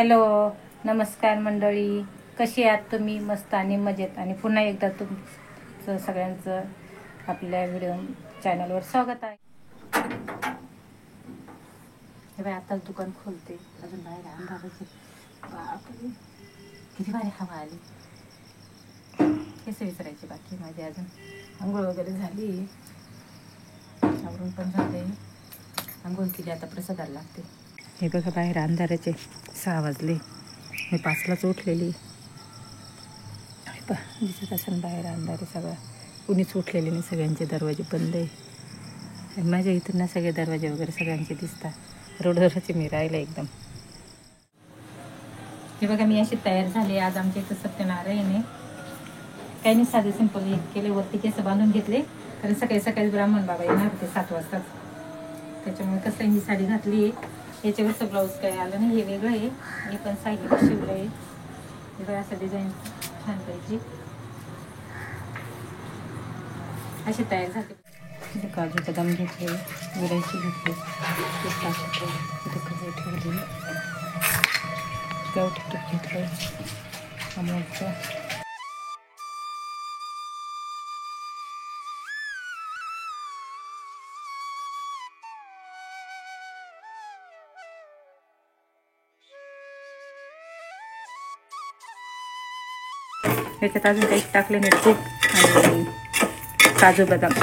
Hello, नमस्कार मंडळी. कशी आहात तुम्ही? मस्त आणि मजेत. आणि पुन्हा एकदा तुमचं सगळ्यांचं आपल्या व्हिडिओ चॅनलवर स्वागत आहे. आताच दुकान खोलते, अजून बाहेर अंधाराचे. बापरे, किती भारी हवा आली. केस विसरायचे बाकी माझे अजून. आंघोळ वगैरे झाली, आवरून पण झाले. आंघोळ केली, आता प्रसादाला लागते. हे बघा, बाहेर अंधाराचे 6 वाजले. मी 5लाच उठलेली. दिसत असेल बाहेर अंधार आहे सगळं. कुणीच उठलेले नाही, सगळ्यांचे दरवाजे बंद आहे. माझ्या इथून ना सगळे दरवाजे वगैरे सगळ्यांचे दिसतात. रोडवरच मी राहिलं एकदम. हे बघा, मी अशी तयार झाले. आज आमच्या इथं सत्यनारायण आहे. काही नाही, साधे सिंपल केले. वरती केस बांधून घेतले, कारण सकाळी सकाळी ब्राह्मण बाबा येणार होते 7 वाजता. त्याच्यामुळे कसं ही साडी घातली आहे. याच्यावरचं ब्लाऊज काही आलं नाही, हे वेगळं आहे. मी पण साईडला शिवलं आहे. हे बघा, असं डिझाईन छान पाहिजे. अशी तयार झाली. काजू बदाम घेतले, विलायची घेतली, ठेवली, गावठी तूप घेतलं अमूलचं. याच्यात अजून काही टाकले नाही, तूप आणि काजू बदाम,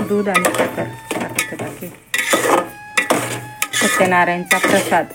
दूध आणि साखर टाकायचं. बाकी सत्यनारायणचा प्रसाद.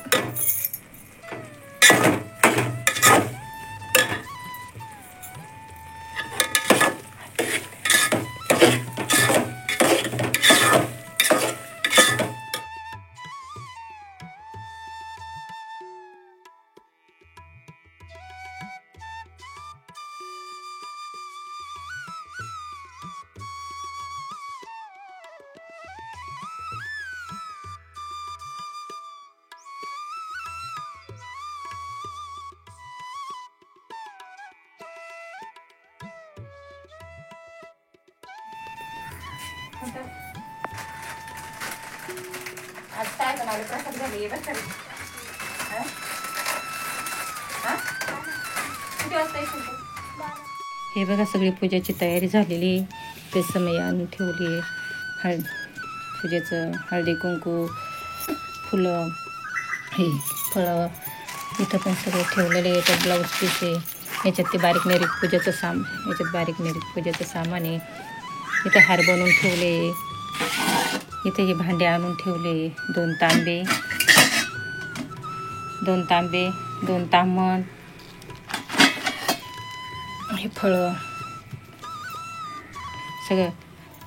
आज काय बनवलं? प्रसाद झाले बरं का. किती वाजता येशील तू? हे बघा, सगळी पूजेची तयारी झालेली. ते समय आणून ठेवली. पूजेचं हळदी कुंकू, फुलं, हे फळं इथं पण सगळं ठेवलेलं आहे. याच्यात ब्लाऊज पीस आहे. याच्यात ते बारीक निरीक पूजेचं याच्यात बारीक निरीक पूजेचं सामान आहे. इथं हार बनवून ठेवले. इथे हे भांडे आणून ठेवले. 2 तांबे, 2 ताम्हण, हे फळं सगळं.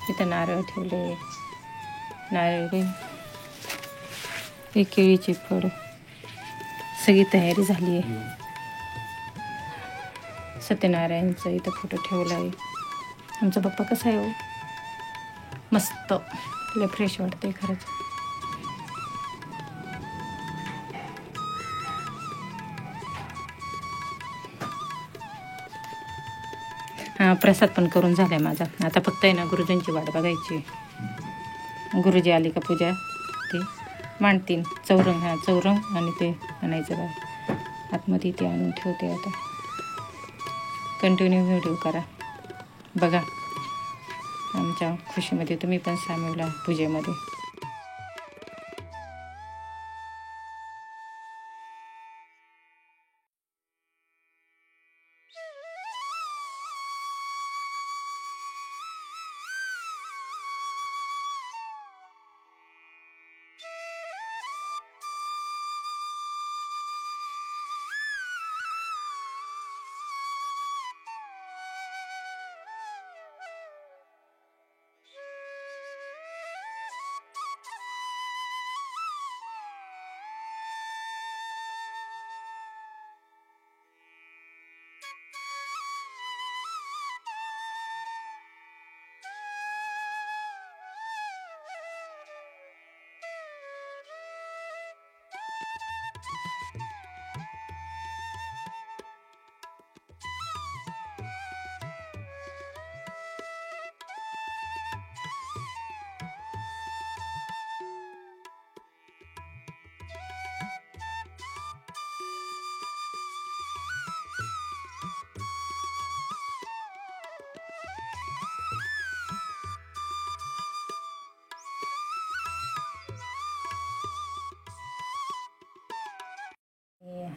इथं नारळ ठेवले, नारळ, हे केळीचे फळ. सगळी तयारी झाली आहे. सत्यनारायणचा इथं फोटो ठेवला आहे. आमचा पप्पा कसा आहे हो, मस्त, लय फ्रेश वाटते खरंच. हां, प्रसाद पण करून झालाय माझा. आता फक्त आहे ना गुरुजींची वाट बघायची. गुरुजी आली का पूजा ते मांडतील. चौरंग आणि ते आणायचं बघा आतमध्ये. ते आणून ठेवते. आता कंटिन्यू व्हिडिओ करा, बघा. आमच्या खुशीमध्ये तुम्ही पण सामील व्हा पूजेमध्ये.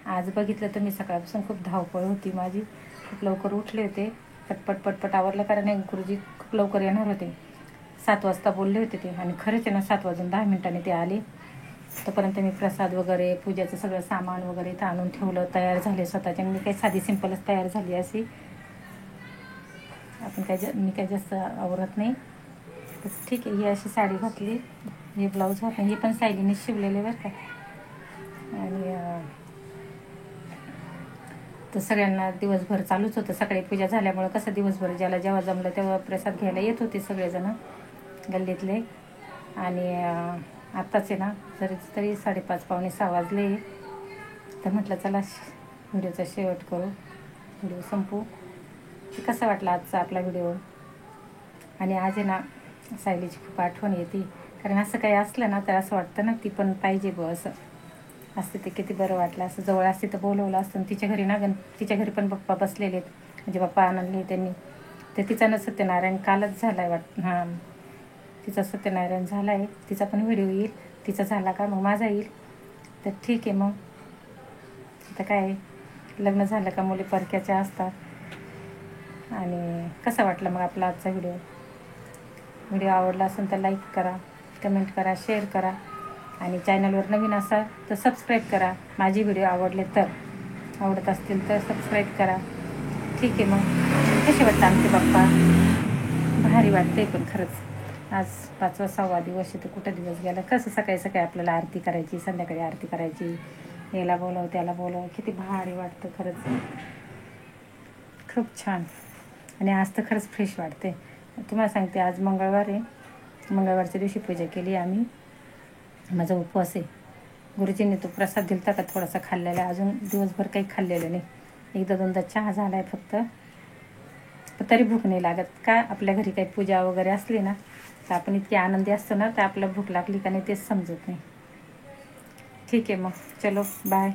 आज बघितलं तर मी सकाळपासून खूप धावपळ होती माझी. खूप लवकर उठले होते, पटपट पटपट आवरलं, कारण गुरुजी खूप लवकर येणार होते. 7 वाजता बोलले होते ते, आणि खरंच आहे ना 7 वाजून 10 मिनिटांनी ते आले. तोपर्यंत मी प्रसाद वगैरे, पूजेचं सगळं सामान वगैरे इथं आणून ठेवलं, तयार झाले स्वतःच्या. मी काही साधी सिंपलच तयार झाली अशी. मी काही जास्त आवरत नाही. तर ठीक आहे, ही अशी साडी घातली, हे ब्लाऊज घातलं, हे पण सायलीने शिवलेले बरं का. आणि तर सगळ्यांना दिवसभर चालूच होतं. सकाळी पूजा झाल्यामुळं कसं दिवसभर ज्याला जेव्हा जमलं तेव्हा प्रसाद घ्यायला येत होते सगळेजण गल्लीतले. आणि आत्ताच आहे ना तरी 5:30 पावणे 6 वाजले. तर म्हटलं चला व्हिडिओचा शेवट करू, व्हिडिओ संपू. कसा वाटला आजचा आपला व्हिडिओ. आणि आज आहे ना सायलीची खूप आठवण येते, कारण असं काही असलं ना तर असं वाटतं ना ती पण पाहिजे बुवा. असं असते ते किती बरं वाटलं. असं जवळ असते तर बोलवलं असतं. तिच्या घरी ना तिच्या घरी पण पप्पा बसलेले आहेत, म्हणजे पप्पा आणले त्यांनी. तर तिचा ना सत्यनारायण कालच झाला आहे हां, तिचा सत्यनारायण झाला आहे. तिचा पण व्हिडिओ येईल. तिचा झाला का मग माझा येईल. तर ठीक आहे. मग आता काय, लग्न झालं का मुली परक्याच्या असतात. आणि कसा वाटला मग आपला आजचा व्हिडिओ आवडला असेल तर लाईक करा, कमेंट करा, शेअर करा. आणि चॅनलवर नवीन असाल तर सबस्क्राईब करा. माझे व्हिडिओ आवडत असतील तर सबस्क्राईब करा. ठीक आहे. मग कसे वाटतं आमचे बाप्पा. भारी वाटते. पण खरंच आज 5वा 6वा दिवस आहे, तर कुठं दिवस गेला. कसं सकाळी सकाळी आपल्याला आरती करायची, संध्याकाळी आरती करायची, याला बोलव त्याला बोलव, किती भारी वाटतं खरंच. खूप छान. आणि आज तर खरंच फ्रेश वाटते. तुम्हाला सांगते, आज मंगळवार आहे. मंगळवारच्या दिवशी पूजा केली आम्ही. माझा उपवास आहे. गुरुजींनी तो प्रसाद दिलता का थोडासा खाल्लेला, अजून दिवसभर काही खाल्लेलं नाही. 1-2दा चहा झाला आहे फक्त. पण तरी भूक नाही लागत का. आपल्या घरी काही पूजा वगैरे असली ना तर आपण इतकी आनंदी असतो ना, तर आपल्याला भूक लागली का नाही तेच समजत नाही. ठीक आहे. मग चलो बाय.